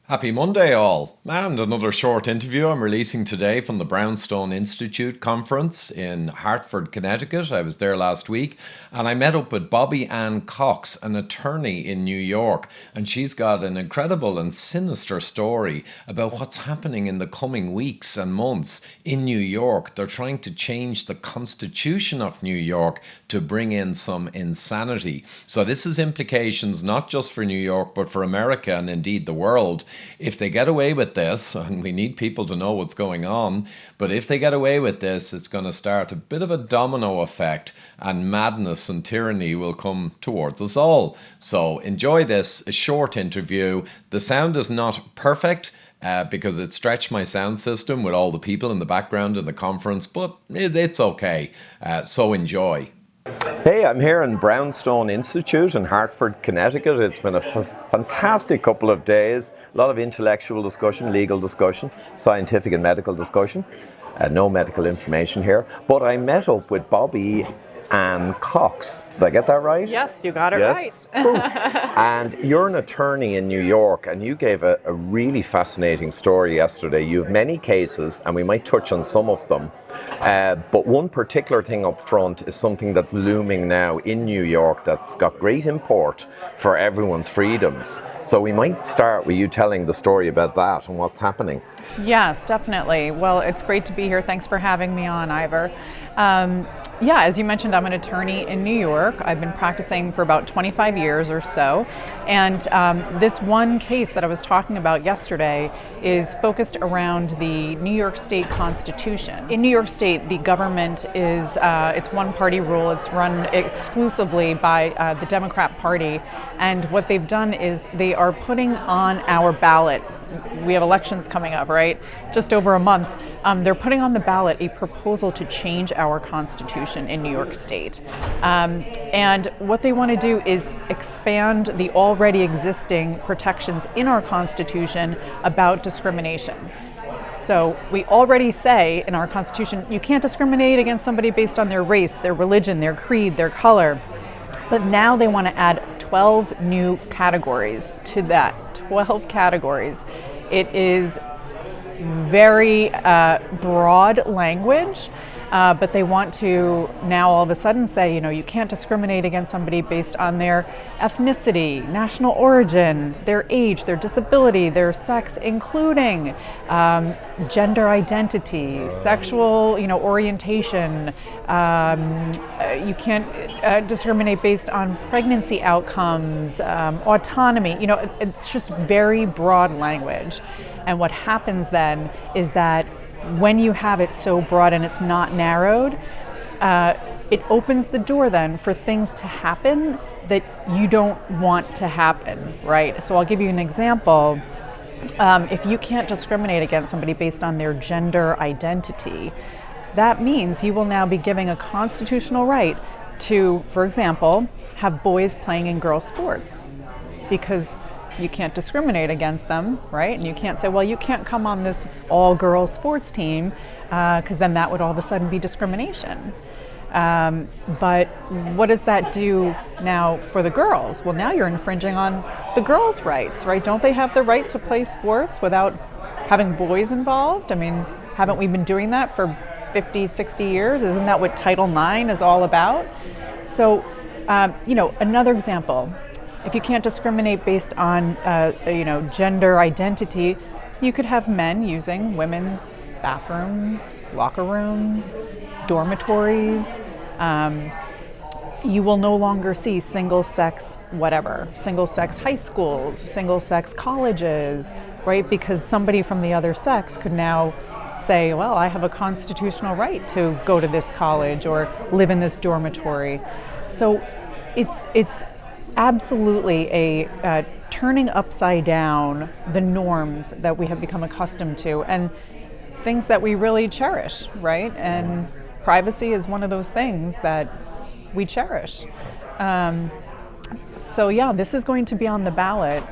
Happy Monday, all. And another short interview I'm releasing today from the Brownstone Institute conference in Hartford, Connecticut. I was there last week and I met up with Bobby Ann Cox, an attorney in New York. And she's got an incredible and sinister story about what's happening in the coming weeks and months in New York. They're trying to change the Constitution of New York to bring in some insanity. So this has implications not just for New York, but for America and indeed the world. If they get away with this, and we need people to know what's going on, but if they get away with this, it's going to start a bit of a domino effect and madness and tyranny will come towards us all. So enjoy this short interview. The sound is not perfect because it stretched my sound system with all the people in the background in the conference, but it's okay. So enjoy. Hey, I'm here in Brownstone Institute in Hartford, Connecticut. It's been a fantastic couple of days. A lot of intellectual discussion, legal discussion, scientific and medical discussion. No medical information here. But I met up with Bobby Ann Cox. Did I get that right? Yes, you got it yes? right. Cool. And you're an attorney in New York, and you gave a really fascinating story yesterday. You have many cases, and we might touch on some of them. But one particular thing up front is something that's looming now in New York that's got great import for everyone's freedoms. So we might start with you telling the story about that and what's happening. Yes, definitely. Well, it's great to be here. Thanks for having me on, Ivor. Yeah, as you mentioned, I'm an attorney in New York. I've been practicing for about 25 years or so. And this one case that I was talking about yesterday is focused around the New York State Constitution. In New York State, the government is, it's one-party rule. It's run exclusively by the Democrat Party. And what they've done is they are putting on our ballot. We have elections coming up, right? Just over a month. They're putting on the ballot a proposal to change our Constitution in New York State. And what they want to do is expand the already existing protections in our Constitution about discrimination. So we already say in our Constitution, you can't discriminate against somebody based on their race, their religion, their creed, their color. But now they want to add 12 new categories to that. 12 categories. It is very broad language, but they want to now all of a sudden say, you can't discriminate against somebody based on their ethnicity, national origin, their age, their disability, their sex, including gender identity, sexual, orientation. You can't discriminate based on pregnancy outcomes, autonomy. It's just very broad language. And what happens then is that when you have it so broad and it's not narrowed, it opens the door then for things to happen that you don't want to happen, right? So I'll give you an example. If you can't discriminate against somebody based on their gender identity, that means you will now be giving a constitutional right to, for example, have boys playing in girls' sports, because you can't discriminate against them, right? And you can't say, well, you can't come on this all-girls sports team, because then that would all of a sudden be discrimination. But what does that do now for the girls? Well, now you're infringing on the girls' rights, right? Don't they have the right to play sports without having boys involved? I mean, haven't we been doing that for 50, 60 years? Isn't that what Title IX is all about? So, another example. If you can't discriminate based on, gender identity, you could have men using women's bathrooms, locker rooms, dormitories. You will no longer see single-sex single-sex high schools, single-sex colleges, right? Because somebody from the other sex could now say, well, I have a constitutional right to go to this college or live in this dormitory. So it's absolutely a turning upside down the norms that we have become accustomed to and things that we really cherish, right? And privacy is one of those things that we cherish. So yeah, this is going to be on the ballot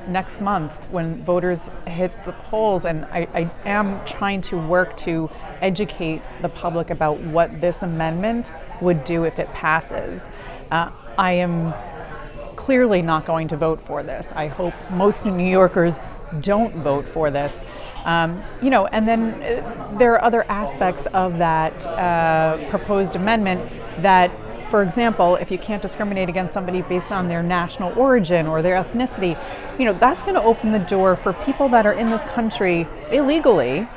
next month when voters hit the polls, and I am trying to work to educate the public about what this amendment would do if it passes. I am clearly not going to vote for this. I hope most New Yorkers don't vote for this. And then there are other aspects of that proposed amendment that, for example, if you can't discriminate against somebody based on their national origin or their ethnicity, that's going to open the door for people that are in this country illegally,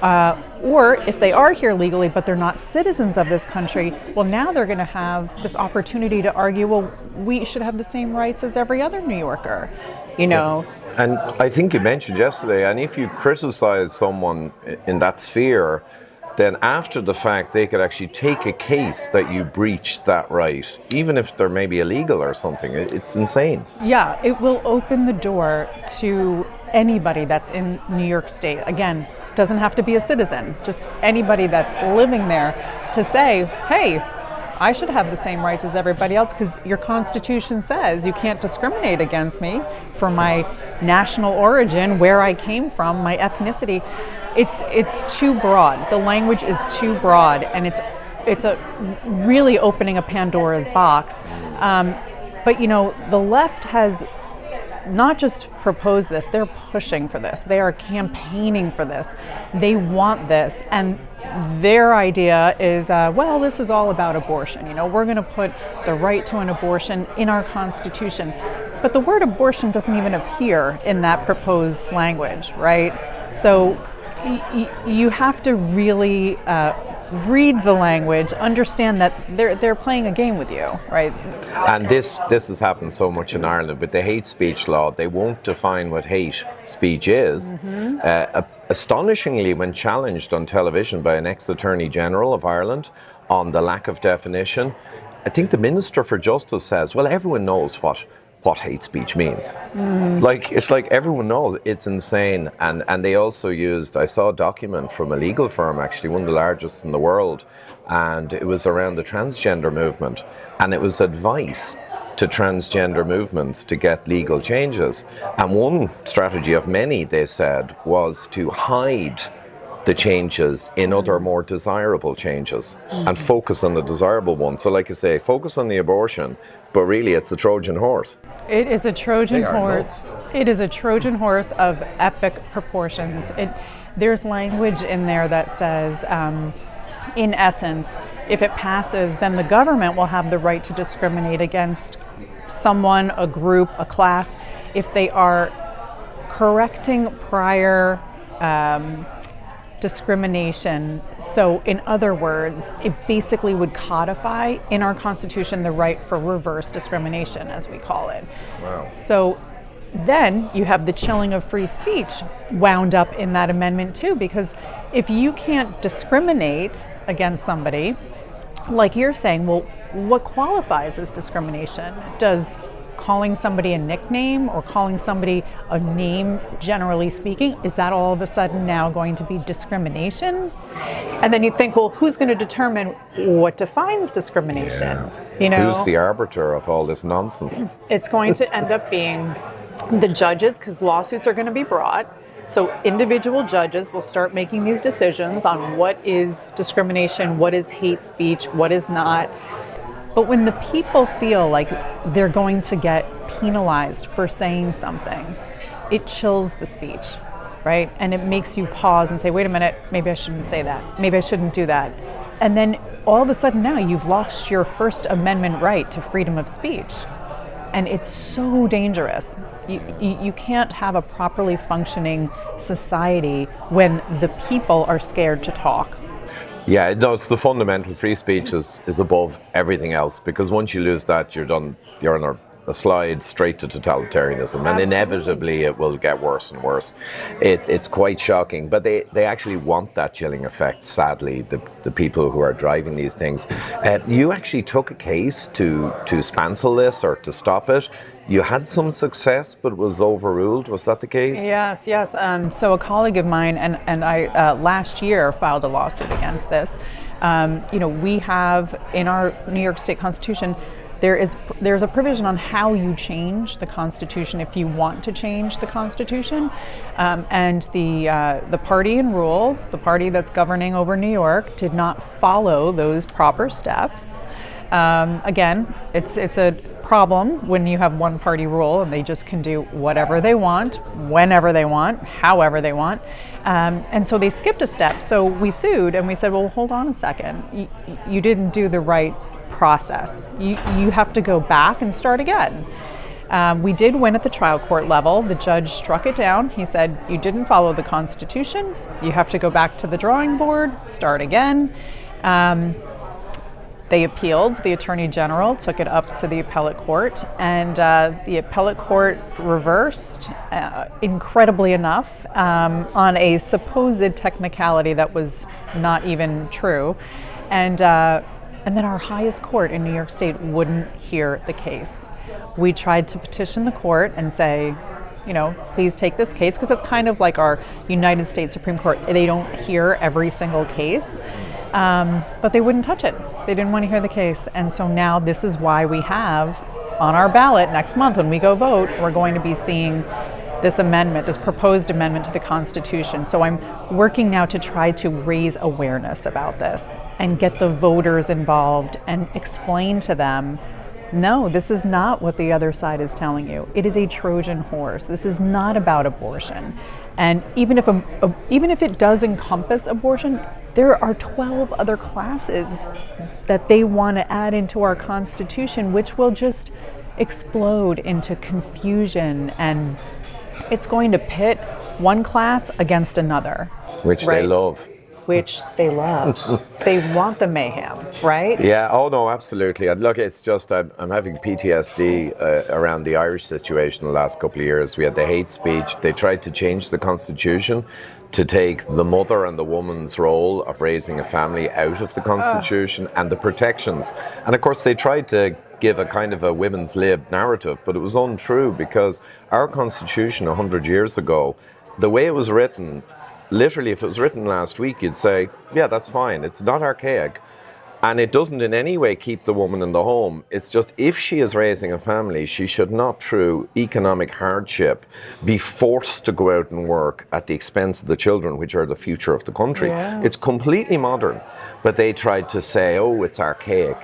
or if they are here legally but they're not citizens of this country, well, now they're going to have this opportunity to argue, well, we should have the same rights as every other New Yorker, And I think you mentioned yesterday, and if you criticize someone in that sphere, then after the fact, they could actually take a case that you breached that right, even if they're maybe illegal or something. It's insane. Yeah, it will open the door to anybody that's in New York State. Again, doesn't have to be a citizen, just anybody that's living there to say, hey, I should have the same rights as everybody else because your Constitution says you can't discriminate against me for my national origin, where I came from, my ethnicity. It's too broad. The language is too broad, and it's a really opening a Pandora's box. But the left has not just proposed this, they're pushing for this. They are campaigning for this. They want this, and their idea is, this is all about abortion. We're going to put the right to an abortion in our Constitution. But the word abortion doesn't even appear in that proposed language, right? So you have to really read the language, understand that they're playing a game with you, right? And this has happened so much in Ireland with the hate speech law. They won't define what hate speech is. Astonishingly, when challenged on television by an ex-Attorney General of Ireland on the lack of definition, I think the Minister for Justice says, well, everyone knows what hate speech means. It's like everyone knows. It's insane. And they also used, I saw a document from a legal firm, actually one of the largest in the world, and it was around the transgender movement, and it was advice to transgender movements to get legal changes. And one strategy of many, they said, was to hide the changes in other more desirable changes and focus on the desirable one. So like you say, focus on the abortion, but really it's a Trojan horse. It is a Trojan horse. Nuts. It is a Trojan horse of epic proportions. There's language in there that says, in essence, if it passes, then the government will have the right to discriminate against someone, a group, a class, if they are correcting prior discrimination. So in other words, it basically would codify in our Constitution the right for reverse discrimination, as we call it. Wow. So then you have the chilling of free speech wound up in that amendment too, because if you can't discriminate against somebody, like you're saying, well, what qualifies as discrimination? Does calling somebody a nickname or calling somebody a name, generally speaking, is that all of a sudden now going to be discrimination? And then you think, well, who's going to determine what defines discrimination? Who's the arbiter of all this nonsense? It's going to end up being the judges, because lawsuits are going to be brought. So individual judges will start making these decisions on what is discrimination, what is hate speech, what is not. But when the people feel like they're going to get penalized for saying something, it chills the speech, right? And it makes you pause and say, wait a minute, maybe I shouldn't say that. Maybe I shouldn't do that. And then all of a sudden now you've lost your First Amendment right to freedom of speech. And it's so dangerous. You can't have a properly functioning society when the people are scared to talk. Yeah, no, it's the fundamental free speech is above everything else, because once you lose that, you're done. You're on a slide straight to totalitarianism, and inevitably it will get worse and worse. It's quite shocking, but they actually want that chilling effect, sadly, the people who are driving these things. You actually took a case to spancel this or to stop it. You had some success, but it was overruled. Was that the case? Yes. So a colleague of mine and I last year filed a lawsuit against this. We have in our New York State Constitution, there's a provision on how you change the Constitution if you want to change the Constitution, and the party in rule, the party that's governing over New York, did not follow those proper steps. Again, it's a problem when you have one party rule and they just can do whatever they want, whenever they want, however they want. And so they skipped a step. So we sued and we said, well, hold on a second. You didn't do the right process. You have to go back and start again. We did win at the trial court level. The judge struck it down. He said, you didn't follow the Constitution. You have to go back to the drawing board, start again. They appealed. The Attorney General took it up to the appellate court, and the appellate court reversed, incredibly enough, on a supposed technicality that was not even true. And then our highest court in New York State wouldn't hear the case. We tried to petition the court and say, please take this case, because it's kind of like our United States Supreme Court. They don't hear every single case. But they wouldn't touch it. They didn't want to hear the case. And so now this is why we have on our ballot next month when we go vote, we're going to be seeing this amendment, this proposed amendment to the Constitution. So I'm working now to try to raise awareness about this and get the voters involved and explain to them, no, this is not what the other side is telling you. It is a Trojan horse. This is not about abortion. And even if it does encompass abortion, there are 12 other classes that they want to add into our Constitution, which will just explode into confusion, and it's going to pit one class against another. Which they love. Which they love. They want the mayhem, right? Yeah, oh no, absolutely. And look, it's just, I'm having PTSD around the Irish situation the last couple of years. We had the hate speech. They tried to change the Constitution to take the mother and the woman's role of raising a family out of the Constitution and the protections. And of course, they tried to give a kind of a women's lib narrative, but it was untrue, because our Constitution 100 years ago, the way it was written, literally, if it was written last week, you'd say, yeah, that's fine. It's not archaic. And it doesn't in any way keep the woman in the home. It's just, if she is raising a family, she should not, through economic hardship, be forced to go out and work at the expense of the children, which are the future of the country. Yes. It's completely modern. But they tried to say, oh, it's archaic.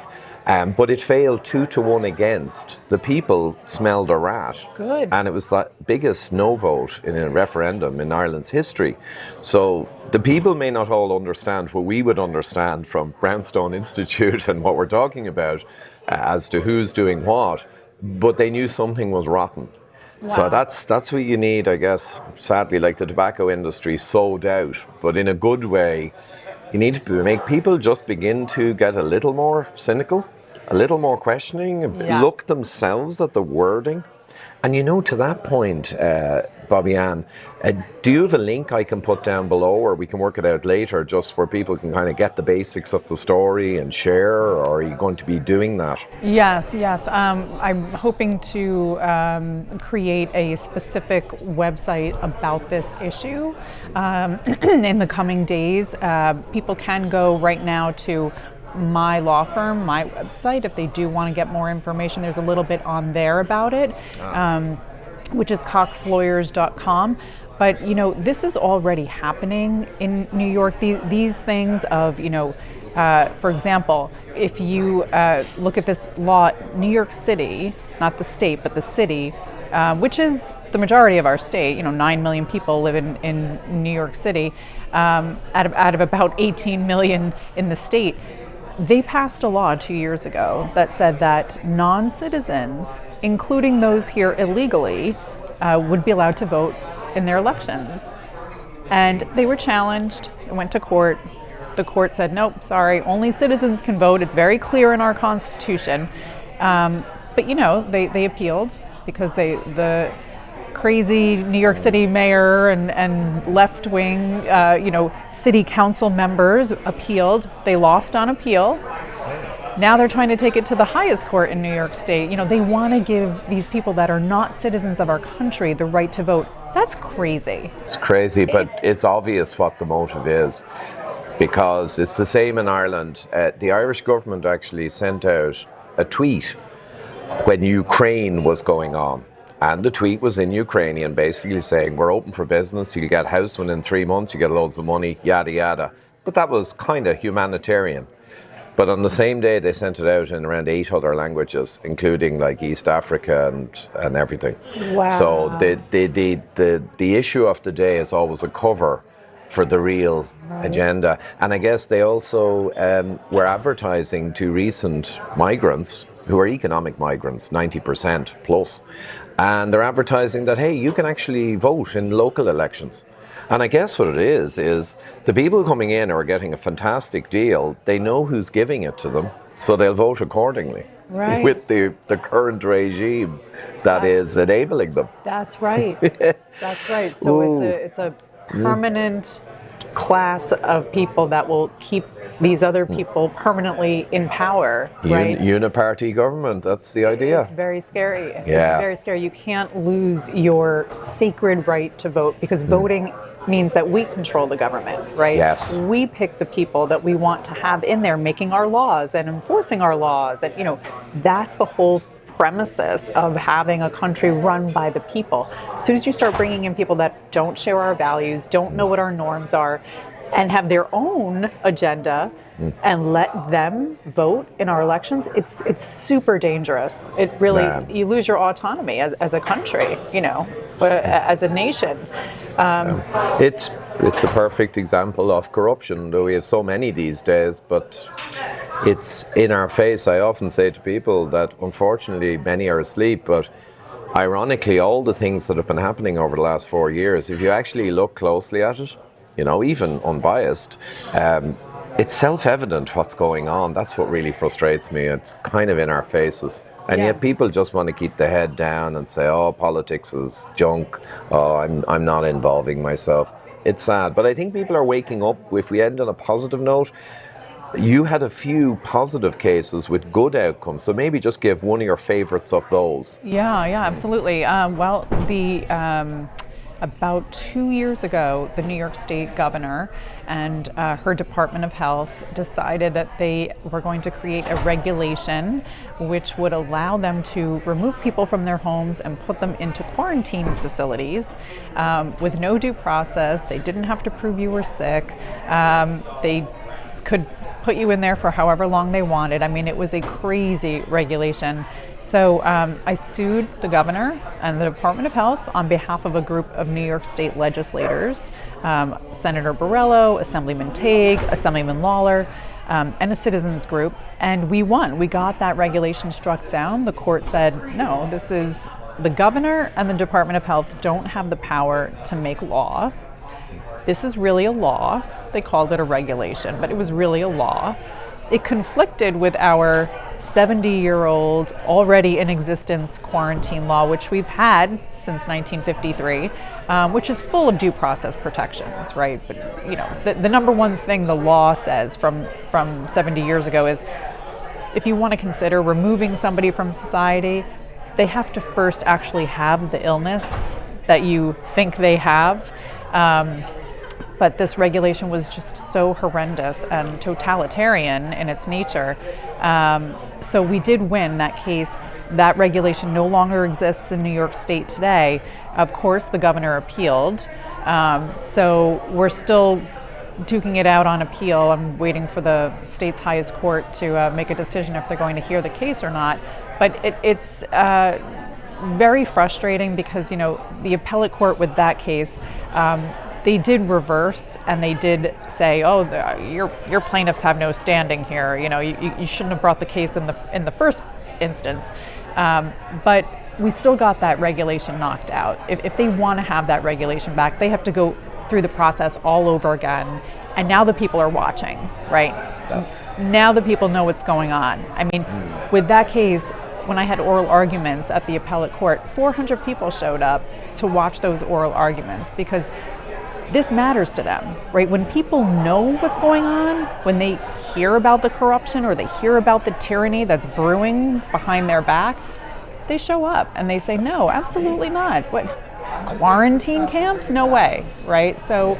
But it failed 2-1 against. The people smelled a rat. Good. And it was the biggest no vote in a referendum in Ireland's history. So the people may not all understand what we would understand from Brownstone Institute and what we're talking about as to who's doing what, but they knew something was rotten. Wow. So that's what you need, I guess, sadly, like the tobacco industry sold out, but in a good way. You need to make people just begin to get a little more cynical, a little more questioning, yes. Look themselves at the wording. And to that point, Bobby Ann, do you have a link I can put down below, or we can work it out later, just where people can kind of get the basics of the story and share, or are you going to be doing that? Yes. I'm hoping to create a specific website about this issue in the coming days. People can go right now to my law firm, my website, if they do want to get more information. There's a little bit on there about it, which is coxlawyers.com. But, this is already happening in New York. These things of, for example, if you look at this law, New York City, not the state, but the city, which is the majority of our state, 9 million people live in New York City, out of about 18 million in the state. They passed a law 2 years ago that said that non-citizens, including those here illegally, would be allowed to vote in their elections. And they were challenged, went to court. The court said, nope, sorry, only citizens can vote. It's very clear in our Constitution. But, they appealed because the crazy New York City mayor and left-wing, city council members appealed. They lost on appeal. Now they're trying to take it to the highest court in New York State. They want to give these people that are not citizens of our country the right to vote. That's crazy. It's crazy, but it's obvious what the motive is, because it's the same in Ireland. The Irish government actually sent out a tweet when Ukraine was going on. And the tweet was in Ukrainian, basically saying, we're open for business, you'll get a house within 3 months, you get loads of money, yada, yada. But that was kind of humanitarian. But on the same day, they sent it out in around 8 other languages, including like East Africa and everything. Wow. So the issue of the day is always a cover for the real agenda. And I guess they also were advertising to recent migrants, who are economic migrants, 90% plus. And they're advertising that, hey, you can actually vote in local elections. And I guess what it is the people coming in are getting a fantastic deal. They know who's giving it to them, so they'll vote accordingly. Right. With the current regime that is enabling them. That's right. That's right. So it's a permanent class of people that will keep these other people permanently in power, right? Uniparty government, that's the idea. It's very scary. Yeah. It's very scary. You can't lose your sacred right to vote, because voting means that we control the government, right? Yes. We pick the people that we want to have in there making our laws and enforcing our laws. And, that's the whole premises of having a country run by the people. As soon as you start bringing in people that don't share our values, don't know what our norms are, and have their own agenda, and let them vote in our elections, it's super dangerous. It really, you lose your autonomy as a country, as a nation. It's a perfect example of corruption, though we have so many these days, but it's in our face. I often say to people that unfortunately many are asleep, but ironically all the things that have been happening over the last 4 years, if you actually look closely at it, even unbiased, it's self-evident what's going on. That's what really frustrates me. It's kind of in our faces. And Yes. yet people just want to keep their head down and say, oh, politics is junk. Oh, I'm not involving myself. It's sad. But I think people are waking up. If we end on a positive note, you had a few positive cases with good outcomes. So maybe just give one of your favorites of those. Yeah, absolutely. About 2 years ago, the New York State governor and her Department of Health decided that they were going to create a regulation which would allow them to remove people from their homes and put them into quarantine facilities with no due process. They didn't have to prove you were sick. They could put you in there for however long they wanted. I mean, it was a crazy regulation. So I sued the governor and the Department of Health on behalf of a group of New York State legislators, Senator Borrello, Assemblyman Tague, Assemblyman Lawler, and a citizens group. And we won. We got that regulation struck down. The court said, no, this is the governor and the Department of Health don't have the power to make law. This is really a law. They called it a regulation, but it was really a law. It conflicted with our 70-year-old, already in existence quarantine law, which we've had since 1953, which is full of due process protections, right? But the number one thing the law says from 70 years ago is, if you want to consider removing somebody from society, they have to first actually have the illness that you think they have. But this regulation was just so horrendous and totalitarian in its nature. So we did win that case. That regulation no longer exists in New York State today. Of course, the governor appealed. So we're still duking it out on appeal. I'm waiting for the state's highest court to make a decision if they're going to hear the case or not. But it's very frustrating because, the appellate court with that case, they did reverse and they did say, oh, your plaintiffs have no standing here. You shouldn't have brought the case in the first instance. But we still got that regulation knocked out. If they want to have that regulation back, they have to go through the process all over again. And now the people are watching, right? Now the people know what's going on. I mean, with that case, when I had oral arguments at the appellate court, 400 people showed up to watch those oral arguments because this matters to them, right? When people know what's going on, when they hear about the corruption or they hear about the tyranny that's brewing behind their back, they show up and they say, no, absolutely not. What, quarantine camps? No way, right? So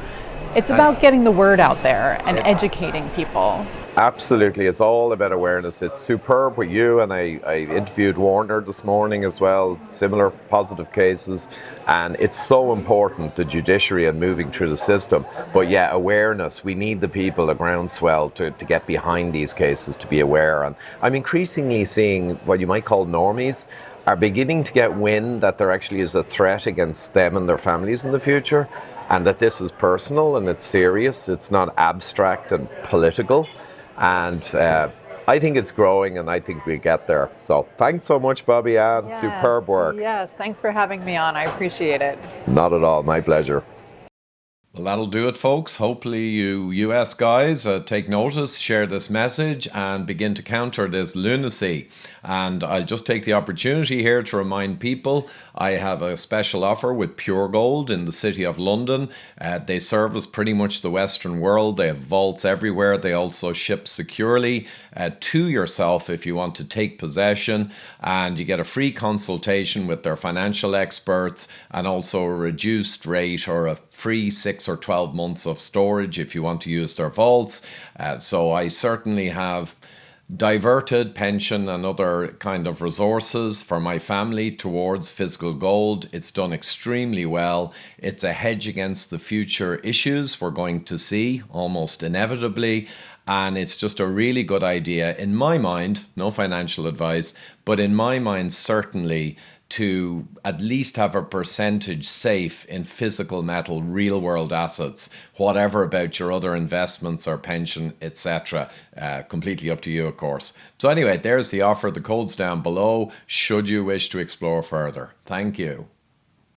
it's about getting the word out there and educating people. Absolutely, it's all about awareness. It's superb with you, and I interviewed Warner this morning as well, similar positive cases, and it's so important, the judiciary and moving through the system. But yeah, awareness, we need the people, the groundswell to get behind these cases, to be aware. And I'm increasingly seeing what you might call normies are beginning to get wind that there actually is a threat against them and their families in the future, and that this is personal and it's serious, it's not abstract and political. And I think it's growing, and I think we'll get there. So thanks so much, Bobby Ann. Yes, Superb work. yes, thanks for having me on. I appreciate it. Not at all. My pleasure. Well, that'll do it, folks. Hopefully you US guys take notice, share this message, and begin to counter this lunacy. And I'll just take the opportunity here to remind people I have a special offer with Pure Gold in the City of London. They service pretty much the Western world. They have vaults everywhere. They also ship securely to yourself if you want to take possession. And you get a free consultation with their financial experts, and also a reduced rate or a free 6 or 12 months of storage if you want to use their vaults. So I certainly have diverted pension and other kind of resources for my family towards physical gold. It's done extremely well. It's a hedge against the future issues we're going to see almost inevitably. And it's just a really good idea in my mind, no financial advice, but in my mind, certainly to at least have a percentage safe in physical metal, real world assets, whatever about your other investments or pension, etc. Completely up to you, of course. So anyway, there's the offer. The code's down below should you wish to explore further. Thank you.